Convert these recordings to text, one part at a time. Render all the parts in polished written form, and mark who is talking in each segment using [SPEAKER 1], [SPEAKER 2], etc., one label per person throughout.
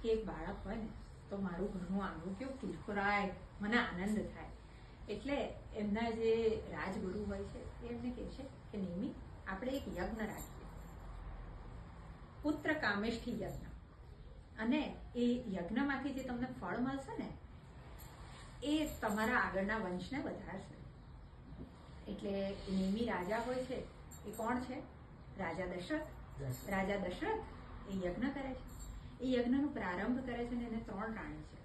[SPEAKER 1] કે એક બાળક હોય ને તો મારું ઘરનું આંગણું કેવું ફૂલફૂલાય, મને આનંદ થાય. એટલે એમના જે રાજગુરુ હોય છે એ એમને કહે છે કે નિમિ આપણે એક યજ્ઞ રાખીએ, પુત્ર કામેષ્ઠી યજ્ઞ, અને એ યજ્ઞમાંથી જે તમને ફળ મળશે ને એ તમારા આગળના વંશને વધારશે. એટલે નિમિ રાજા હોય છે એ કોણ છે? રાજા દશરથ. રાજા દશરથ એ યજ્ઞ કરે છે. એ યજ્ઞનો પ્રારંભ કરે છે ને એને 3 રાણી છે.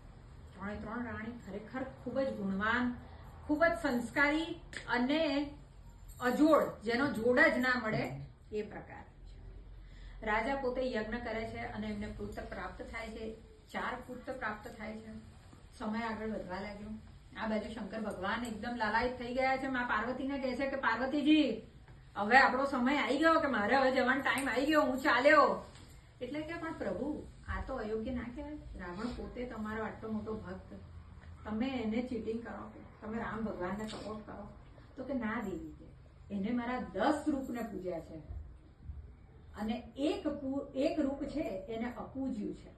[SPEAKER 1] 3 રાણી ખરેખર ખૂબ જ ગુણવાન, ખૂબ જ સંસ્કારી અને અજોડ, જેનો જોડ જ ના મળે એ પ્રકાર છે. રાજા પોતે યજ્ઞ કરે છે અને એમને પુત્ર પ્રાપ્ત થાય છે. 4 પુત્ર પ્રાપ્ત થાય છે. સમય આગળ વધવા લાગ્યો. આ બાજુ શંકર ભગવાન એકદમ લાલાયિત થઈ ગયા છે. માં પાર્વતીને કહે છે કે પાર્વતીજી હવે આપણો સમય આવી ગયો, કે મારે હવે જવાનો ટાઈમ આવી ગયો, હું ચાલ્યો. એટલે કે પણ પ્રભુ આ તો અયોગ્ય ના કહેવાય. રાવણ પોતે તમારો આટલો મોટો ભક્ત, તમે એને ચીટિંગ કરો, તમે રામ ભગવાનને સપોર્ટ કરો. તો કે ના દેવી છે, એને મારા 10 રૂપને પૂજ્યા છે અને એક રૂપ છે એને અપૂજ્યું છે,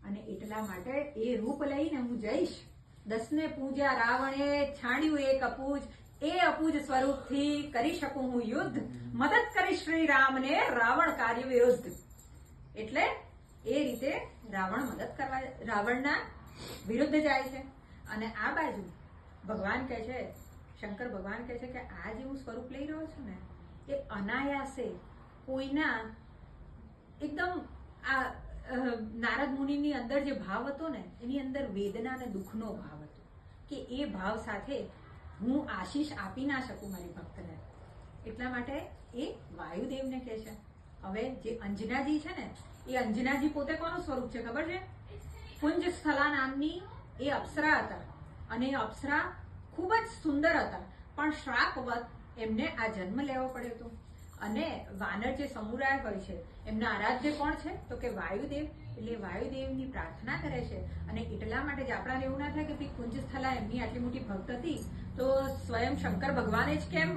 [SPEAKER 1] અને એટલા માટે એ રૂપ લઈને હું જઈશ. 10 ને પૂજ્યા રાવણે, છાડ્યું એક અપૂજ, એ અપૂજ સ્વરૂપથી કરી શકું હું યુદ્ધ, મદદ કરી શ્રી રામને રાવણ કાર્ય વિરુદ્ધ. એટલે એ રીતે રાવણ મદદ કરવા, રાવણના વિરુદ્ધ જાય છે. અને આ બાજુ ભગવાન કહે છે, શંકર ભગવાન કહે છે કે આ જે હું સ્વરૂપ લઈ રહ્યો છું ને એ અનાયાસે કોઈના એકદમ આ નારદ મુનિની અંદર જે ભાવ હતો ને એની અંદર વેદના અને દુઃખનો ભાવ હતો, કે એ ભાવ સાથે હું આશીષ આપી ના શકું મારી ભક્તને. એટલા માટે એ વાયુદેવને કહે છે. હવે જે અંજનાજી છે ને એ અંજનાજી પોતે કોનું સ્વરૂપ છે ખબર છે? કુંજ સ્થલા નામની એ અપ્સરા હતા, અને એ અપ્સરા ખૂબ જ સુંદર હતા, પણ શ્રાપવત એમને આ જન્મ લેવો પડ્યો હતો. અને વાનર જે સમુરાય હોય છે એમના આરાધ્ય કોણ છે? તો કે વાયુદેવ. એટલે વાયુદેવની પ્રાર્થના કરે છે. અને એટલા માટે જ આપણાને એવું ના થાય કે ભાઈ કુંજ સ્થલા એમની આટલી મોટી ભક્ત હતી તો સ્વયં શંકર ભગવાને જ કેમ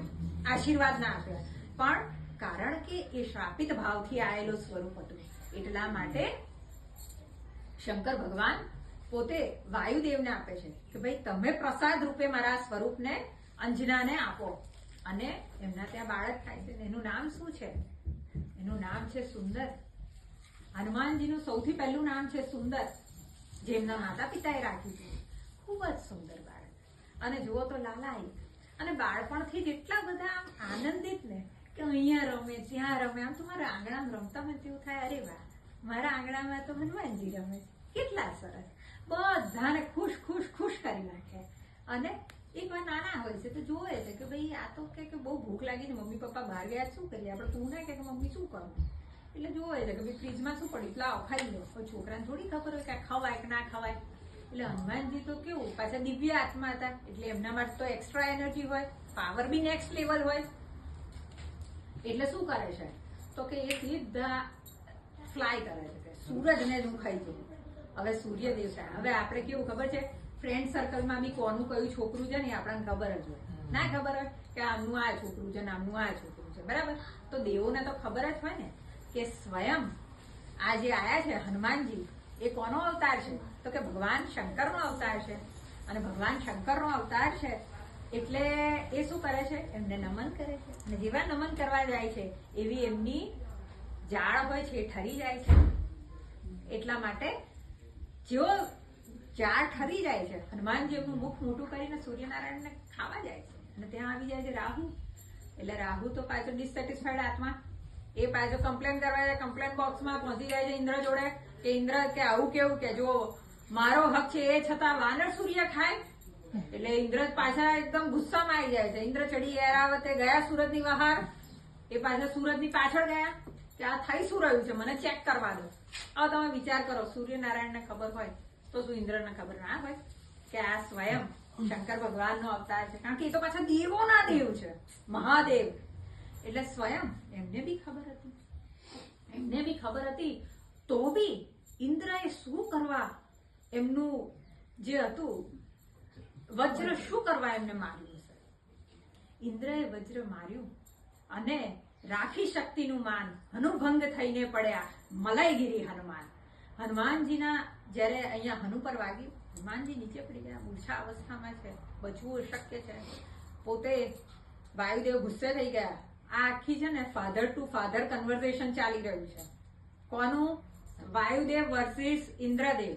[SPEAKER 1] આશીર્વાદ ના આપ્યા? પણ કારણ કે એ શ્રાપિત ભાવથી આવેલો સ્વરૂપ હતું. એટલા માટે શંકર ભગવાન પોતે વાયુદેવને આપે છે કે ભાઈ તમે પ્રસાદ રૂપે મારા સ્વરૂપને અંજનાને આપો. અને એમના ત્યાં બાળક થાય છે. એનું નામ શું છે? એનું નામ છે સુંદર. હનુમાનજીનું સૌથી પહેલું નામ છે સુંદર, જે એમના માતા પિતાએ રાખ્યું છે. ખૂબ જ સુંદર બાળક, અને જુઓ તો લાલાયિત, અને બાળપણથી જ એટલા બધા આનંદિત ને કે અહીંયા રમે, ત્યાં રમે. આમ તો મારા આંગણામાં રમતા હોય તેવું થાય, અરે વાહ મારા આંગણામાં તો હનુમાનજી રમે છે, કેટલા સરસ. બધાને ખુશ ખુશ ખુશ કરી નાખે. અને એક વાર નાના હોય છે તો જોવે છે કે ભાઈ આ તો કે બહુ ભૂખ લાગી ને મમ્મી પપ્પા બહાર ગયા, શું કરીએ આપણે? તું ના કે મમ્મી શું કરું? એટલે જોવે છે કે ભાઈ ફ્રીજમાં શું પડ્યું, લાવ ખાઈ લો. કોઈ છોકરાને થોડી ખબર હોય કે આ ખવાય કે ના ખવાય. એટલે હનુમાનજી તો કેવું પાછા દિવ્ય આત્મા હતા, એટલે એમના માટે તો એક્સ્ટ્રા એનર્જી હોય, પાવર બી નેક્સ્ટ લેવલ હોય. એટલે શું કરે છે તો કે એ સીધા ફ્લાય કરે છે કે સૂરજને જ હું ખાઈ જઉં. હવે સૂર્યદેવ છે. હવે આપણે કેવું ખબર છે, ફ્રેન્ડ સર્કલમાં બી કોનું કયું છોકરું છે ને આપણને ખબર જ હોય. ના ખબર હોય કે આમનું આ છોકરું છે ને આમનું આ છોકરું છે, બરાબર? તો દેવોને તો ખબર જ હોય ને કે સ્વયં આ જે આયા છે હનુમાનજી એ કોનો અવતાર છે? તો કે ભગવાન શંકરનો અવતાર છે. અને ભગવાન શંકરનો અવતાર છે એટલે એ શું કરે છે? એમને નમન કરે છે. અને જેવા નમન કરવા જાય છે એવી એમની જાળ હોય છે એ ઠરી જાય છે. એટલા માટે જેઓ જાળ ઠરી જાય છે, હનુમાનજી એમનું મુખ મોટું કરીને સૂર્યનારાયણને ખાવા જાય છે. અને ત્યાં આવી જાય છે રાહુ. એટલે રાહુ તો પાછો ડિસસેટિસ્ફાઈડ આત્મા, એ પાછો કમ્પ્લેન કરવા જાય, કમ્પ્લેન બોક્સમાં પહોંચી જાય છે ઇન્દ્ર જોડે કે ઇન્દ્ર કે આવું કેવું કે જો મારો હક છે એ છતાં વાનર સૂર્ય ખાય. એટલે ઇન્દ્ર પાછા એકદમ ગુસ્સામાં આવી જાય છે. ઇન્દ્ર ચડી એરાવતે ગયા સુરજની બહાર, એ પાછા સુરજની પાછળ ગયા કે આ થઈ શું રહ્યું છે, મને ચેક કરવા દો. હવે તમે વિચાર કરો, સૂર્યનારાયણને ખબર હોય તો શું ઇન્દ્રને ખબર ના હોય કે આ સ્વયં શંકર ભગવાનનો અવતાર છે? કારણ કે એ તો પાછા દેવોના દેવ છે, મહાદેવ. એટલે સ્વયં એમને બી ખબર હતી, તો બી ઇન્દ્રએ શું કરવા એમનું જે હતું વજ્ર શું કરવા એમને માર્યું હશે? ઇન્દ્રએ વજ્ર માર્યું અને રાખી શક્તિનું માન હનુભંગ થઈને પડ્યા મલાઈગીરી હનુમાન. હનુમાનજીના જ્યારે અહીંયા હનુ પર વાગ્યું, હનુમાનજી નીચે પડી ગયા, મૂર્છા અવસ્થામાં છે, બચવું અશક્ય છે. પોતે વાયુદેવ ગુસ્સે થઈ ગયા. આ આખી છે ને ફાધર ટુ ફાધર કન્વર્ઝેશન ચાલી રહ્યું છે. કોનું? વાયુદેવ વર્સિસ ઇન્દ્રદેવ.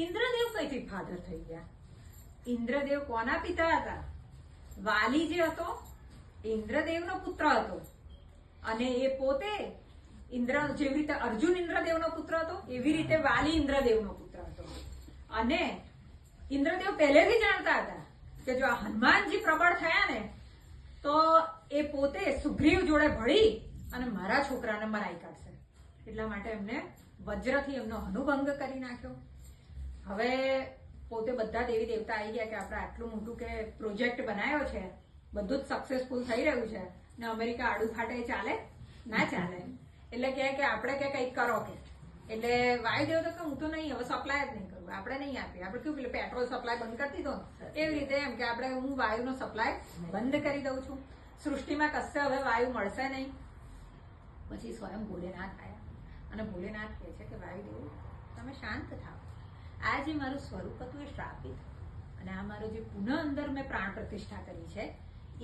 [SPEAKER 1] ઇન્દ્રદેવ કઈથી ફાધર થઈ ગયા? ઇન્દ્રદેવ કોના પિતા હતા? વાલી જે હતો ઇન્દ્રદેવનો પુત્ર હતો, અને એ પોતે ઇન્દ્ર, જેવી રીતે અર્જુન ઇન્દ્રદેવનો પુત્ર હતો એવી રીતે વાલી ઇન્દ્રદેવનો પુત્ર હતો. અને ઇન્દ્રદેવ પહેલેથી જાણતા હતા કે જો આ હનુમાનજી પ્રબળ થયા ને તો એ પોતે સુગ્રીવ જોડે ભળી અને મારા છોકરાને મરાઈ કાઢશે. એટલા માટે એમને વજ્રથી એમનો હનુભંગ કરી નાખ્યો. હવે પોતે બધા દેવી દેવતા આવી ગયા કે આપણે આટલું મોટું કે પ્રોજેક્ટ બનાવ્યો છે, બધું જ સક્સેસફુલ થઈ રહ્યું છે, ને અમેરિકા આડું ફાટે ચાલે ના ચાલે. એટલે કે આપણે કે કંઈક કરો કે. એટલે વાયુદેવ તો કે હું તો નહીં, હવે સપ્લાય જ નહીં કરું, આપણે નહીં આપીએ. આપણે કેવું પેલું પેટ્રોલ સપ્લાય બંધ કરી દીધો એવી રીતે એમ કે આપણે હું વાયુનો સપ્લાય બંધ કરી દઉં છું. સૃષ્ટિમાં કશે હવે વાયુ મળશે નહીં. પછી સ્વયં ભોલેનાથ આવ્યા અને ભોલેનાથ કહે છે કે વાયુદેવ તમે શાંત થાઓ. આ જે મારું સ્વરૂપ હતું એ શ્રાપિત, અને આ મારું જે પુનઃ અંદર મેં પ્રાણ પ્રતિષ્ઠા કરી છે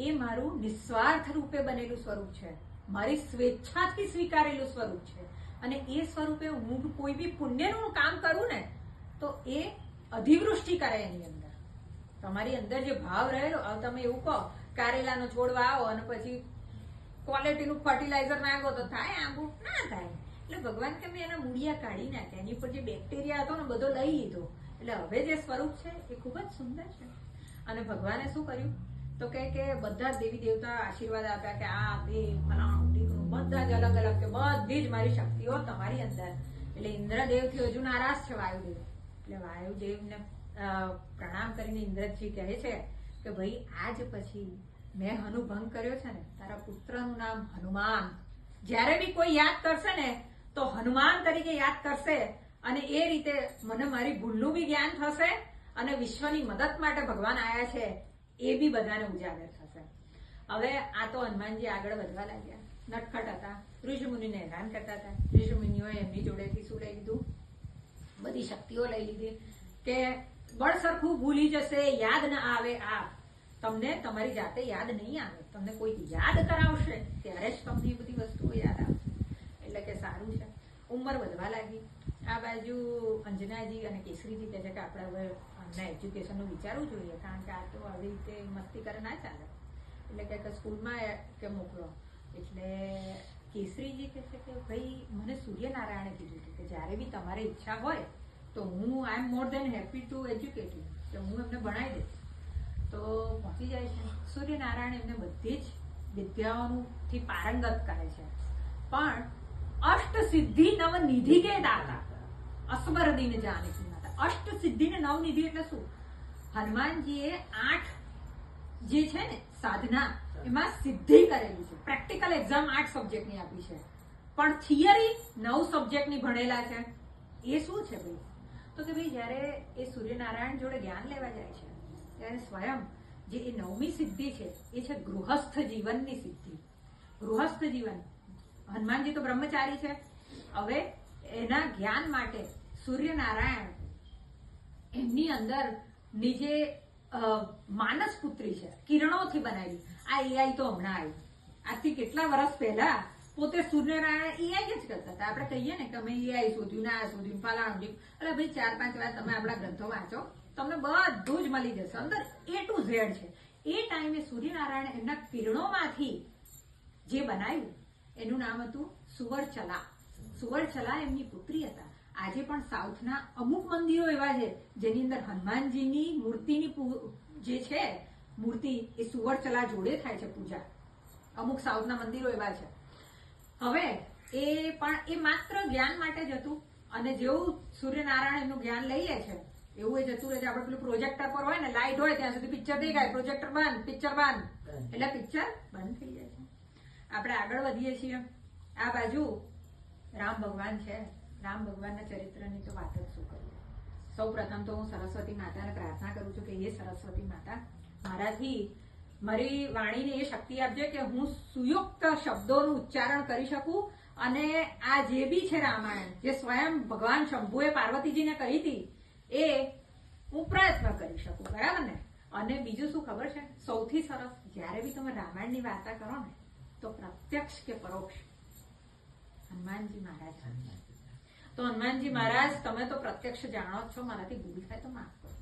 [SPEAKER 1] એ મારું નિસ્વાર્થ રૂપે બનેલું સ્વરૂપ છે, મારી સ્વેચ્છાથી સ્વીકારેલું સ્વરૂપ છે. અને એ સ્વરૂપે હું કોઈ બી પુણ્યનું કામ કરું ને તો એ અધિવૃષ્ટિ કરે એની અંદર. તમારી અંદર જે ભાવ રહેલો, તમે એવું કહો કારેલાનો છોડ વાવો અને પછી ક્વોલિટીનું ફર્ટિલાઇઝર નાખો તો થાય આંબુ? ના થાય. એટલે ભગવાન કે મેં એના મૂળિયા કાઢી નાખ્યા, એની ઉપર જે બેક્ટેરિયા હતો ને બધો લઈ લીધો. એટલે હવે જે સ્વરૂપ છે એ ખૂબ જ સુંદર છે. અને ભગવાને શું કર્યું તો કે બધા જ દેવી દેવતા આશીર્વાદ આપ્યા કે આ બે બધા જ અલગ અલગ, કે બધી જ મારી શક્તિઓ તમારી અંદર. એટલે ઇન્દ્રદેવથી હજુ નારાજ છે વાયુદેવ. એટલે વાયુદેવને પ્રણામ કરીને ઇન્દ્રજી કહે છે કે ભાઈ આજ પછી મેં હનુભંગ કર્યો છે ને, તારા પુત્રનું નામ હનુમાન. જ્યારે બી કોઈ યાદ કરશે ને તો હનુમાન તરીકે યાદ કરશે, અને એ રીતે મને મારી ભૂલનું બી જ્ઞાન થશે, અને વિશ્વની મદદ માટે ભગવાન આવ્યા છે એ બી બધાને ઉજાગર થશે. હવે આ તો હનુમાનજી આગળ વધવા લાગ્યા. નટખટ હતા, ઋષિમુનિને હેરાન કરતા હતા. ઋષિમુનિઓએ એમની જોડેથી શું લઈ લીધું? બધી શક્તિઓ લઈ લીધી કે બળ સરખું ભૂલી જશે, યાદ ના આવે. આ તમને તમારી જાતે યાદ નહીં આવે, તમને કોઈ યાદ કરાવશે ત્યારે જ તમને એ બધી વસ્તુઓ યાદ આવશે. એટલે કે સારું છે. ઉંમર વધવા લાગી. આ બાજુ અંજનાજી અને કેસરીજી કહે છે કે આપણે હવે અમને એજ્યુકેશનનું વિચારવું જોઈએ, કારણ કે આ તો આવી રીતે મસ્તી કરે ના ચાલે. એટલે કે સ્કૂલમાં કે મોકલો. એટલે કેસરીજી કહે છે કે ભાઈ મને સૂર્યનારાયણે કીધું હતું કે જ્યારે બી તમારે ઈચ્છા હોય તો હું આઈ એમ મોર દેન હેપી ટુ એજ્યુકેટ યુ, કે હું એમને ભણાવી દઈશ. તો પહોંચી જાય છે. સૂર્યનારાયણ એમને બધી જ વિદ્યાઓથી પારંગત કરે છે. પણ અષ્ટ સિદ્ધિ નવ નિધિ કે દાતા અસબર દિન જાનકી માતા. અષ્ટ સિદ્ધિ ને નવ નિધિ એટલે શું? હનુમાનજીએ 8 જે છે ને સાધના એમાં સિદ્ધિ કરેલી છે. પ્રેક્ટિકલ એક્ઝામ 8 સબ્જેક્ટની આપી છે, પણ થિયરી 9 સબ્જેક્ટની ભણેલા છે. એ શું છે ભાઈ? તો કે ભાઈ જયારે એ સૂર્યનારાયણ જોડે જ્ઞાન લેવા જાય છે ત્યારે સ્વયં જે એ 9મી સિદ્ધિ છે એ છે ગૃહસ્થ જીવનની સિદ્ધિ. ગૃહસ્થ જીવન, હનુમાનજી તો બ્રહ્મચારી છે. હવે એના જ્ઞાન માટે સૂર્યનારાયણ એમની અંદર નીચે માનસ પુત્રી છે, કિરણોથી બનાવી. આ એઆઈ તો હમણાં આવી, આજથી કેટલા વર્ષ પહેલા પોતે સૂર્યનારાયણ એઆઈ જ કરતા હતા. આપણે કહીએ ને કે અમે એઆઈ શોધ્યું, ના શોધ્યું, ફલાણું. એટલે ભાઈ 4-5 વાર તમે આપણા ગ્રંથો વાંચો, તમને બધું જ મળી જશે. અંદર A to Z છે. એ ટાઈમે સૂર્યનારાયણ એમના કિરણોમાંથી જે બનાવ્યું એનું નામ હતું સુવર્ચલા. સુવર્ચલા એમની પુત્રી હતા. આજે પણ સાઉથના અમુક મંદિરો એવા છે જેની અંદર હનુમાનજીની મૂર્તિની જે છે મૂર્તિ એ સુવર્ચલા જોડે થાય છે પૂજા. અમુક સાઉથના મંદિરો એવા છે. હવે એ પણ એ માત્ર જ્ઞાન માટે જ હતું. અને જેવું સૂર્યનારાયણ એમનું જ્ઞાન લઈ લે છે એવું એ જતું રહે છે. આપણે પેલું પ્રોજેક્ટર પર હોય ને, લાઇટ હોય ત્યાં સુધી પિક્ચર દેખાય, પ્રોજેક્ટર બંધ, પિક્ચર બંધ, એટલે પિક્ચર બંધ થઈ જાય છે. આપણે આગળ વધીએ છીએ. આ બાજુ રામ ભગવાન છે. રામ ભગવાનના ચરિત્રની તો વાત જ શું કરીએ. સૌ પ્રથમ તો હું સરસ્વતી માતાને પ્રાર્થના કરું છું કે હે સરસ્વતી માતા, મારાથી મારી વાણીને એ શક્તિ આપજે કે હું સુયુક્ત શબ્દોનું ઉચ્ચારણ કરી શકું અને આ જે બી છે રામાયણ જે સ્વયં ભગવાન શંભુએ પાર્વતીજીને કહી હતી એ હું પ્રયત્ન કરી શકું, બરાબર ને? અને બીજું શું ખબર છે? સૌથી સરસ, જ્યારે બી તમે રામાયણની વાર્તા કરો ને તો પ્રત્યક્ષ કે પરોક્ષ હનુમાનજી મહારાજ. તો હનુમાનજી મહારાજ તમે તો પ્રત્યક્ષ જાણો જ છો, મારાથી ભૂલ થાય તો માફ કરો.